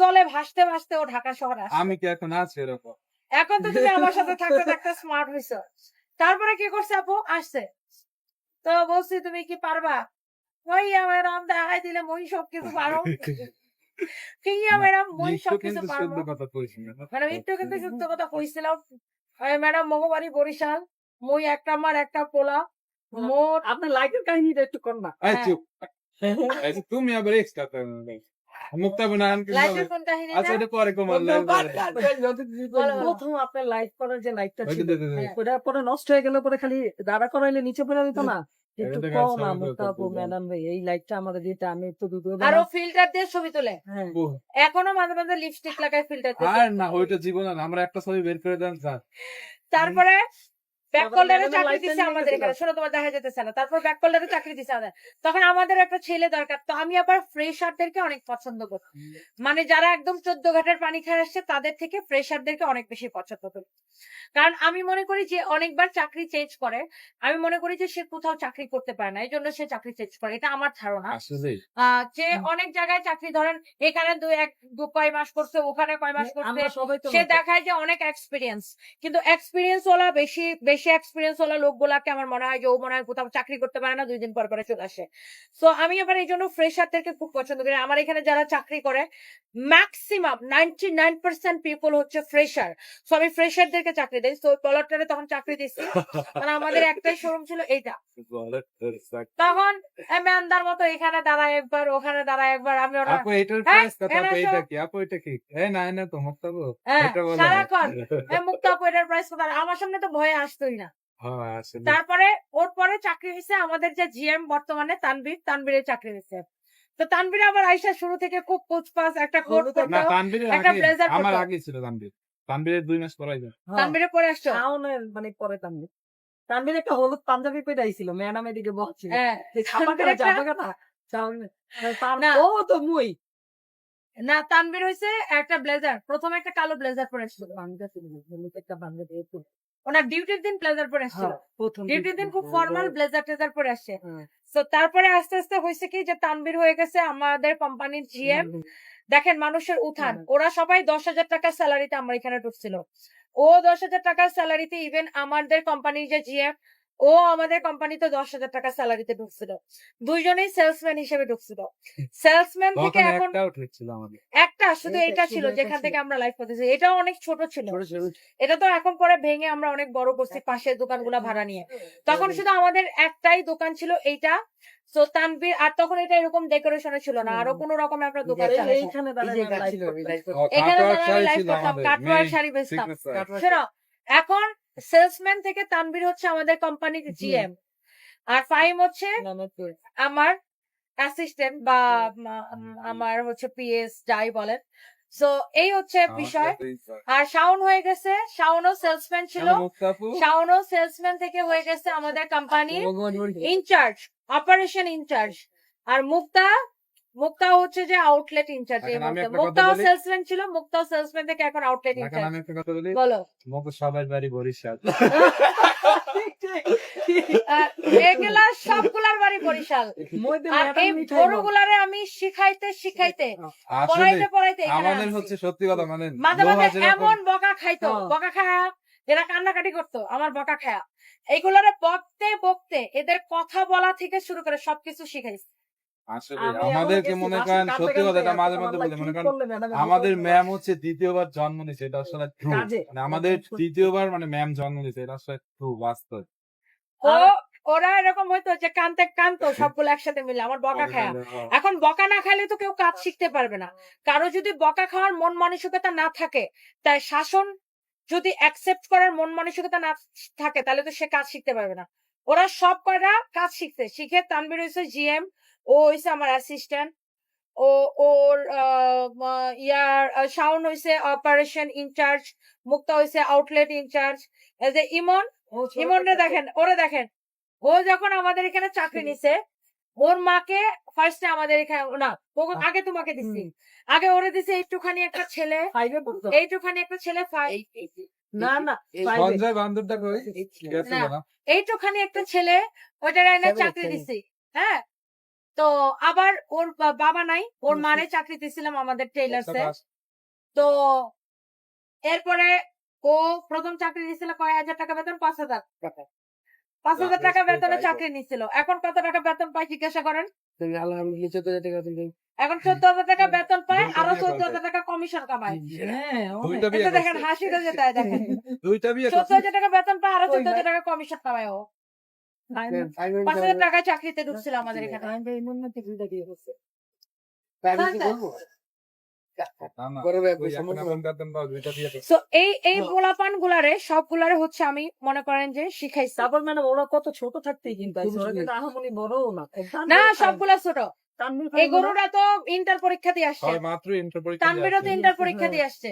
জলে ভাসতে ভাসতে ও ঢাকা শহর আসছে। আমি কি এখন আছি এরকম? এখন তো তুমি আমার সাথে থাকতে থাকতে স্মার্ট হইছো। তারপরে কি করছে আপু? আসছে। তো বলছি তুমি কি পারবা? ভাইয়া ম্যাডাম দেখাই দিলে মই সবকিছু পারো। ভাইয়া না, ম্যাডাম মই একটু সবকিছু কিন্তু পারবো। শুদ্ধ কথা কইছি না। ম্যাডাম একটু কিন্তু সত্য কথা কইছিলাম। ম্যাডাম মগো বাড়ি বরিশাল। মই একটা আমার একটা পোলা। মোট আপনার লাইফের কাহিনীটা একটু কর না। এই হ্যাঁ। চুপ। এই যে তুমি আবার এক্সট্রা মুক্তা বানান লাইফের কোন কাহিনী আচ্ছা না? এটা পরে কমাল বলো। প্রথম আপনার লাইফ করার যে লাইফটা ওই যে ছিল দে, দে, দে। হ্যাঁ। ওটা পরে নষ্ট হয়ে গেল, পরে খালি দাঁড়া করাইলে নিচে পড়ে যেত না। একটু এটা কও দেখা না যাচ্ছে মুক্তা আপু, আমি ম্যাডাম ভাই এই লাইফটা আমাদের যেটা আমি একটু দুধ আর ও ফিল্টার দিয়ে ছবি তোলে। হ্যাঁ এখনো মাঝে মাঝে লিপস্টিক লাগায় ফিল্টার দিয়ে। আর না ওইটা জীবন না আমরা একটা ছবি বের করে দেন স্যার তারপরে ব্যাক তারপরে কল্ডারে ম্যাডামের চাকরি লাইফটা দিচ্ছে নিয়ে আমাদের গেছিল। এখানে। শোনো তোমার দেখা যেতেছে না। তারপর ব্যাক কল্ডারে চাকরি দিচ্ছে আমাদের। তখন আমাদের একটা ছেলে দরকার। তো আমি আবার ফ্রেশারদেরকে অনেক পছন্দ করি। মানে যারা একদম 14 ঘাটের পানি খেয়ে আসছে তাদের থেকে ফ্রেশারদেরকে অনেক বেশি পছন্দ করি। কারণ আমি মনে করি যে অনেকবার চাকরি চেঞ্জ করে। আমি মনে করি যে সে কোথাও চাকরি করতে পারে না, এই জন্য সে চাকরি চেঞ্জ করে। এটা আমার ধারণা। আসলে যে অনেক জায়গায় চাকরি ধরেন এখানে কয় মাস করছে, ওখানে কয় মাস করছে, আমরা সবাই তো সে দেখায় যে অনেক এক্সপিরিয়েন্স। কিন্তু এক্সপিরিয়েন্স ওলা বেশি বেশি এক্সপিরিয়েন্স ওলা লোকগুলাকে আমার মনে হয় যে ও মনে হয় কোথাও চাকরি করতে পারে না, 2 দিন পর পরে চলে আসে। তো আমি আবার এই জন্য ফ্রেশারদেরকে খুব পছন্দ করি। আমার এখানে যারা চাকরি করে ম্যাক্সিমাম 99% পিপল হচ্ছে ফ্রেশার। সো আমি ফ্রেশারদেরকে চাকরি দেই। তো পলটটারে তখন চাকরি দিচ্ছি, কারণ আমাদের একটাই শোরুম ছিল এইটা। তখন মেন্দার মতো এখানে দাঁড়ায় একবার, ওখানে দাঁড়ায় একবার। আমি ওরা আপু এটার হ্যাঁ, প্রাইস কত? এখানে আপু আসো। এটা কি? আপু এটা কি? না না তো মুক্তা আপু হ্যাঁ, এটা বলো সারাক্ষণ মুক্তা আপু এটার প্রাইস কত? আর আমার সামনে তো ভয়ে আসতোই না। হ্যাঁ আসলে তারপরে ওর পরে চাকরি হয়েছে আমাদের যে জিএম বর্তমানে তানভীরের চাকরি হয়েছে। তো তানভীর আবার আইসা শুরু থেকে খুব পুচপাস একটা কোট না পরতো, তানবীরের একটা আগে ব্লেজার আমার পরতো। আগে ছিল তানবীরের 2 মাস পরাই যায় তানভীরে পরে আসছো? শাওনের মানে পরে তানভীর তানভীর একটা হলুদ পাঞ্জাবি পরে আইছিল, ম্যাডাম এদিকে বলছিল হ্যাঁ, ছাপা তানভীর একটা- কাটা শাওন না। ও তো মুই না, তানভীর হয়েছে একটা ব্লেজার। প্রথমে একটা কালো ব্লেজার পরে আসছিল। বাংলা ছিল হলুদ একটা পাঞ্জাবি একটু ওনার ডিউটির দিন ব্লেজার পরে আসছিল। প্রথম ডিউটির দিন খুব ফর্মাল ব্লেজার টেজার পরে আসছে। হ্যাঁ। তো তারপরে আস্তে আস্তে হয়েছে কি যে তানভীর হয়ে গেছে আমাদের কোম্পানির জিএম। দেখেন মানুষের উত্থান। ওরা সবাই 10,000 টাকার স্যালারিতে আমার এখানে ঢুকছিল। ও 10,000 টাকার স্যালারিতে, ইভেন আমাদের কোম্পানির যে জিএম ও আমাদের কোম্পানিতে 10,000 টাকার স্যালারিতে ঢুকছিল। দুইজনেই সেলসম্যান হিসেবে ঢুকছিল। সেলসম্যান থেকে তখন এখন একটা আউট হচ্ছিল আমাদের একটা শুধু এইটা এটা শুধু ছিল এটা যেখান ছিল। থেকে আমরা লাইভ করতেছি। এটাও অনেক ছোট ছিল। ছোট ছোট এটা তো এখন পরে ভেঙে আমরা অনেক বড় করছি পাশের দোকানগুলা ভাড়া নিয়ে। তখন শুধু আমাদের একটাই দোকান ছিল এইটা। তো তানভীর আর তখন এটা এরকম ডেকোরেশনে ছিল না, আরো কোন রকমে আমরা দোকান চালাইছি। এইখানে দাঁড়ায় লাইভ এখানে কাটোয়ার যারা শাড়ি লাইভ ছিল করতাম, আমাদের কাটোয়ার মেইন শাড়ি বেচতাম। সিগনেচার শোনো, এখন সেলসম্যান থেকে তানভীর হচ্ছে আমাদের কোম্পানির জিএম, আর ফাহিম হচ্ছে আমার অ্যাসিস্ট্যান্ট বা আমার হচ্ছে পিএস যাই বলেন। সো এই হচ্ছে বিষয়। আর শাওন হয়ে গেছে, শাওনও সেলসম্যান ছিল। মুক্তা আপু শাওনও সেলসম্যান থেকে হয়ে গেছে আমাদের কোম্পানির ইনচার্জ, অপারেশন ইনচার্জ। আর মুক্তা হচ্ছে যে আউটলেট ইনচার্জ। এই এখন আমি মুহূর্তে একটা কথা মুক্তাও বলি। সেলসম্যান ছিল, মুক্তাও সেলসম্যান থেকে এখন আউটলেট এখন ইনচার্জ। আমি একটা কথা বলি বলো। মুখ সবার বাড়ি বরিশাল এগুলা সবগুলার বাড়ি বরিশাল। আর এই গরুগুলারে আমি শিখাইতে শিখাইতে আসলে পড়াইতে এখানে আমাদের আনছি। হচ্ছে সত্যি কথা মানে মাঝে লোহা মাঝে যেরকম এমন বকা খাইতো, হ্যাঁ। বকা খায়া এরা কান্নাকাটি করতো আমার বকা খায়া। এইগুলারে বকতে বকতে এদের কথা বলা থেকে শুরু করে সবকিছু শিখাইছে। আসলে আমাদেরকে মনে করেন সত্যি কথা এটা মাঝে মধ্যে বলে মনে করেন আমাদের আমাদের ম্যাম হচ্ছে দ্বিতীয়বার জন্ম নিছে, এটা আসলে ট্রু। কাজে। মানে আমাদের দ্বিতীয়বার মানে ম্যাম জন্ম নিছে, এটা আসলে ট্রু বাস্তব। ওরা এরকম হয়তো যে কানতো সবগুলো একসাথে মিলে আমার বকা খায়া। এখন বকা না খাইলে তো কেউ কাজ শিখতে পারবে না। কারো যদি বকা খাওয়ার মন মানসিকতা না থাকে, তাই শাসন যদি অ্যাকসেপ্ট করার মন মানসিকতা না থাকে, তাহলে তো সে কাজ শিখতে পারবে না। ওরা সব কয়টা কাজ শিখে তানভীর হয়েছে জিএম, ও হয়েছে আমার অ্যাসিস্ট্যান্ট, ও ওর শাওন হয়েছে অপারেশন ইনচার্জ, মুক্তা হয়েছে আউটলেট ইনচার্জ। ইমনরে দেখেন, ওরে দেখেন, ও যখন আমাদের এখানে চাকরি নিছে, ওর মাকে ফার্স্টে আমাদের এখানে না, আগে তোমাকে দিছি, আগে ওরে দিছে একটুখানি একটা ছেলে, এইটুখানি একটা ছেলে না না সঞ্জয় বান্ধবটা কই গেছিল না এইটুখানি একটা ছেলে, ওইটা চাকরি দিছি। হ্যাঁ, তো আবার ওর বাবা নাই, ওর মারে চাকরি দিয়েছিলাম আমাদের টেইলার্সে। তো এরপরে ও প্রথম চাকরি নিছিল কয় হাজার টাকা বেতন, 5,000 টাকা। 5,000 টাকা বেতনে চাকরি নিছিল। এখন কত টাকা বেতন পায় জিজ্ঞাসা করেন। আলহামদুলিল্লাহ 14,000 টাকা দিন। এখন 14,000 টাকা বেতন পায়, দুইটা আরো বিয়ে 14,000 টাকা কমিশন কামায়। হ্যাঁ, দুইটা অনেক। বিয়ে এটা দেখেন করছে। হাসিটা যেটা দেখেন, দুইটা বিয়ে করছে। 14,000 টাকা বেতন পায়, আরো ওই 14,000 টাকা কমিশন কামায় ও। 5,000 টাকায় চাকরিতে ঢুকছিল আমাদের এখানে। আমি এই মনে দুইটা বিয়ে করছে। না, না, বড় ভাই, ওই এখন এখন বেতন পাও, দুইটা বিয়ে করছে। তো এই পোলাপান গুলারে সবগুলারে হচ্ছে আমি মনে করেন যে শিখাইছি। তারপর ম্যাডাম ওরা কত ছোট থাকতেই কিন্তু আইছে, ওরা কিন্তু আহামরি বড়ও না। না, সবগুলা ছোট। তানভীর এই ভাই গরুটা তো ইন্টার পরীক্ষা দিয়ে আসছে, হয় মাত্র ইন্টার পরীক্ষা দিয়ে তানভীরও তো আসছে। ইন্টার পরীক্ষা দিয়ে আসছে।